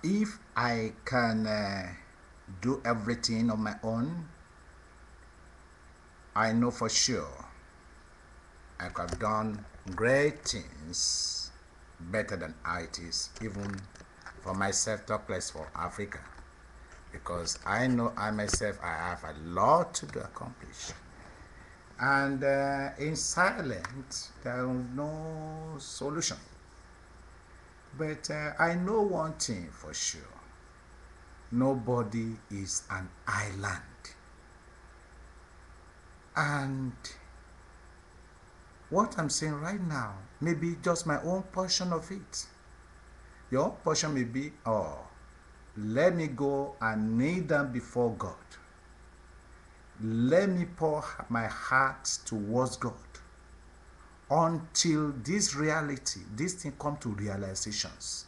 If I can do everything on my own, I know for sure I could have done great things better than it is, even for myself, talk less for Africa. Because I know I myself, I have a lot to accomplish. And in silence, there is no solution. But I know one thing for sure. Nobody is an island. And what I'm saying right now may be just my own portion of it. Your portion may be, oh, let me go and kneel down before God. Let me pour my heart towards God until this reality, this thing come to realizations.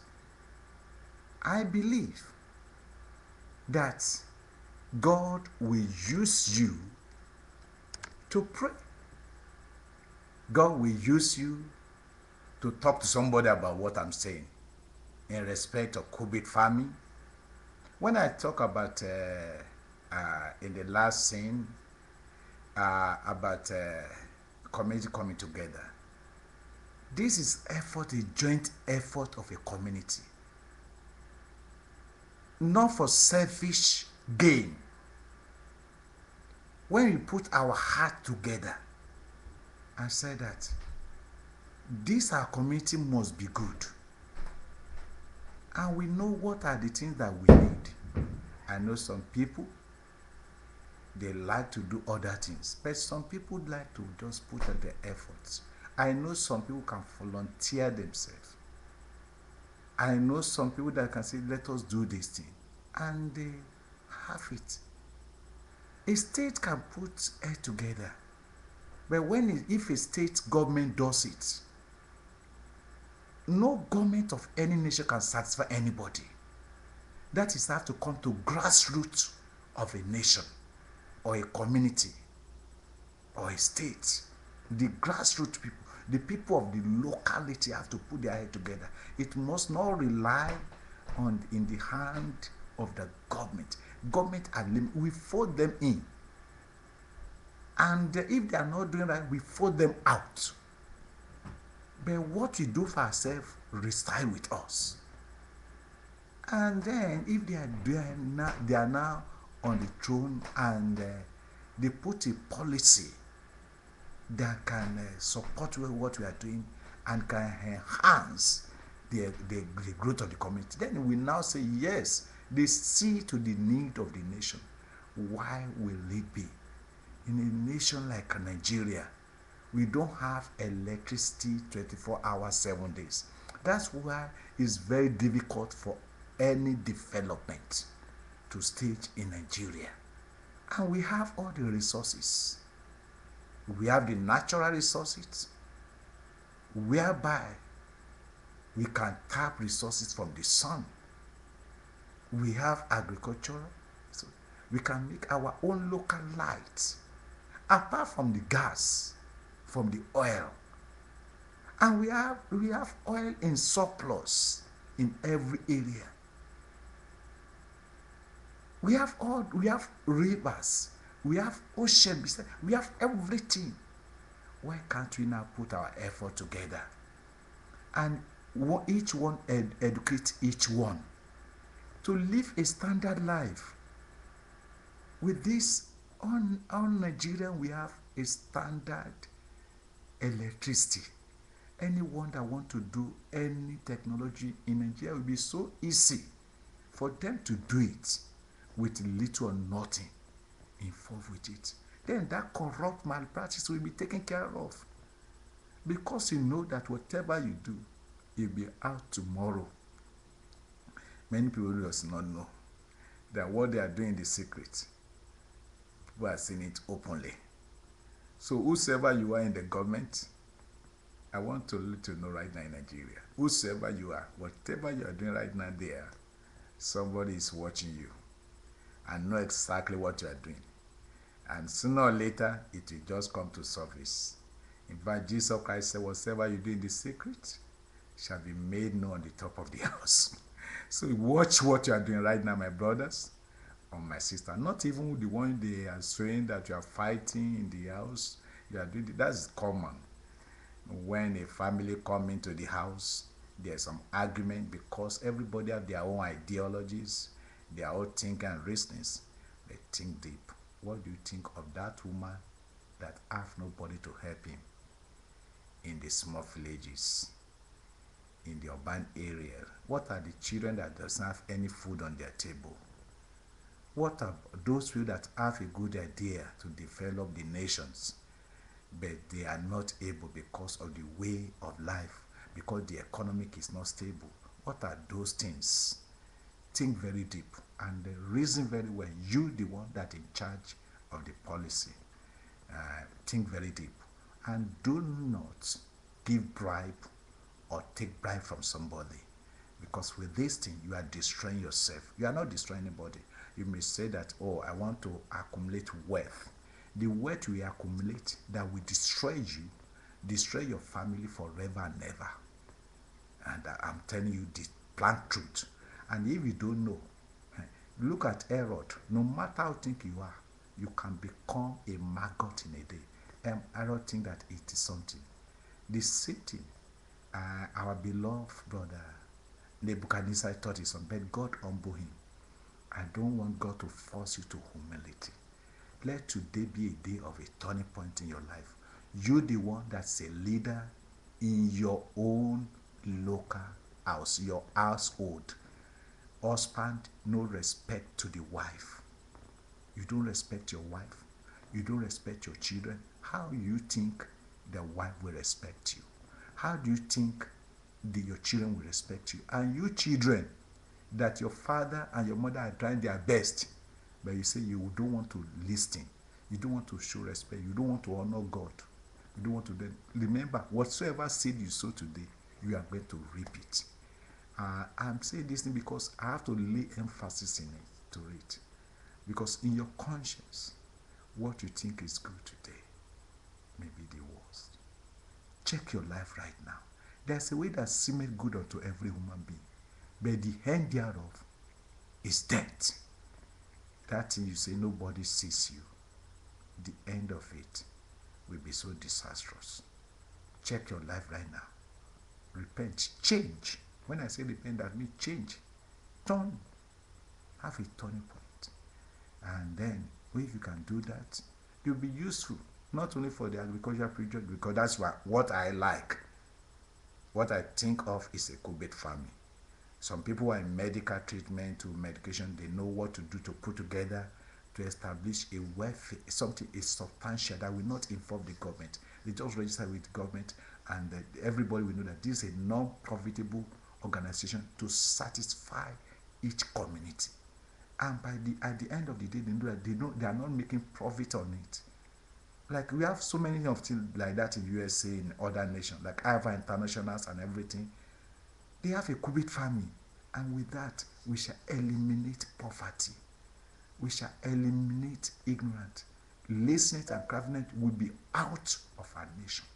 I believe that God will use you to pray. God will use you to talk to somebody about what I'm saying in respect of COVID farming. When I talk about in the last scene about community coming together, this is effort, a joint effort of a community, not for selfish gain. When we put our heart together and say that this our community must be good, and we know what are the things that we need. I know some people, they like to do other things, but some people like to just put in their efforts. I know some people can volunteer themselves. I know some people that can say, let us do this thing, and they have it. A state can put it together, but if a state government does it, no government of any nation can satisfy anybody. That is have to come to grassroots of a nation or a community or a state. The grassroots people, the people of the locality have to put their head together. It must not rely on in the hand of the government. Government are limited. We fold them in. And if they are not doing that, we fold them out. But what we do for ourselves reside with us. And then if they are now on the throne and they put a policy that can support what we are doing and can enhance the growth of the community, then we now say yes, they see to the need of the nation. Why will it be? In a nation like Nigeria, we don't have electricity 24 hours, 7 days. That's why it's very difficult for any development to stage in Nigeria. And we have all the resources. We have the natural resources whereby we can tap resources from the sun. We have agriculture, so we can make our own local lights apart from the gas, from the oil. And we have oil in surplus in every area. We have rivers, we have ocean, we have everything. Why can't we now put our effort together and each one educate each one to live a standard life? With this, on Nigeria, we have a standard electricity. Anyone that want to do any technology in Nigeria will be so easy for them to do it with little or nothing involved with it. Then that corrupt malpractice will be taken care of, because you know that whatever you do, it will be out tomorrow. Many people does not know that what they are doing in the secret, people are seeing it openly. So whosoever you are in the government, I want to let you know right now in Nigeria, whosoever you are, whatever you are doing right now there, somebody is watching you and know exactly what you are doing. And sooner or later, it will just come to surface. In fact, Jesus Christ said, whatever you do in the secret shall be made known on the top of the house. So watch what you are doing right now, my brothers or my sister. Not even the one they are saying that you are fighting in the house. You are doing that's common. When a family come into the house, there's some argument because everybody have their own ideologies, their own thinking and reasonings. They think deep. What do you think of that woman that have nobody to help him in the small villages, in the urban area? What are the children that doesn't have any food on their table? What are those people that have a good idea to develop the nations, but they are not able because of the way of life, because the economic is not stable? What are those things? Think very deep and reason very well. You, the one that in charge of the policy, think very deep and do not give bribe or take bribe from somebody, because with this thing you are destroying yourself. You are not destroying anybody. You may say that, oh, I want to accumulate wealth. The wealth we accumulate that will destroy you, destroy your family forever and ever. And I'm telling you the blank truth. And if you don't know, look at Herod. No matter how think you are, you can become a maggot in a day. Herod think that it is something. The same thing, our beloved brother Nebuchadnezzar thought is something, but God humbled him. I don't want God to force you to humility. Let today be a day of a turning point in your life. You, the one that's a leader in your own local house, your household. Husband, no respect to the wife. You don't respect your wife. You don't respect your children. How do you think the wife will respect you? How do you think your children will respect you? And you children, that your father and your mother are trying their best, but you say you don't want to listen. You don't want to show respect. You don't want to honor God. You don't want to then remember whatsoever seed you sow today, you are going to reap it. I'm saying this thing because I have to lay emphasis in it to it. Because in your conscience, what you think is good today may be the worst. Check your life right now. There's a way that seemeth good unto every human being, but the end thereof is death. That thing you say nobody sees you, the end of it will be so disastrous. Check your life right now. Repent. Change. When I say repent, that means change. Turn. Have a turning point. And then, if you can do that, you'll be useful. Not only for the agricultural project, because that's what I like. What I think of is a Kubit farming. Some people are in medical treatment to medication. They know what to do to put together to establish a welfare, something is substantial that will not involve the government. They just register with the government, and everybody will know that this is a non-profitable organization to satisfy each community. And at the end of the day, they know that they are not making profit on it. Like we have so many of things like that in USA, in other nations, like Ava Internationals and everything. They have a Kubit farming, and with that, we shall eliminate poverty. We shall eliminate ignorance. Laziness and craftiness will be out of our nation.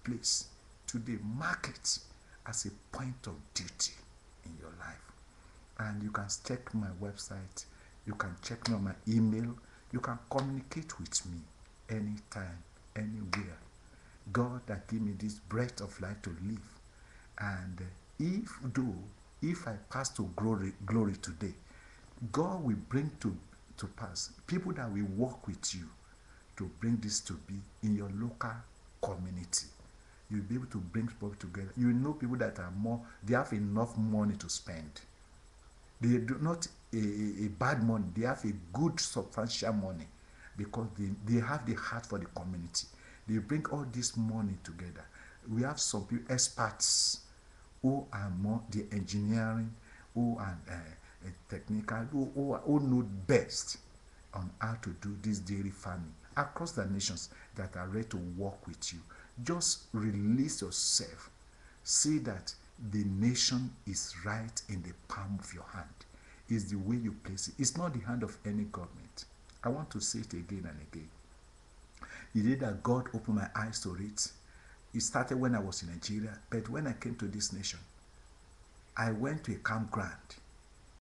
Please, today, mark it as a point of duty in your life. And you can check my website. You can check me on my email. You can communicate with me anytime, anywhere. God that gave me this breath of life to live. And if I pass to glory today, God will bring to pass people that will work with you to bring this to be in your local community. You'll be able to bring people together. You will know people that are they have enough money to spend. They do not a bad money. They have a good substantial money because they have the heart for the community. They bring all this money together. We have some people, experts who are more the engineering, who are technical, who know best on how to do this dairy farming across the nations that are ready to work with you. Just release yourself. See that the nation is right in the palm of your hand. It's the way you place it. It's not the hand of any government. I want to say it again and again. The day that God opened my eyes to it, it started when I was in Nigeria, but when I came to this nation, I went to a campground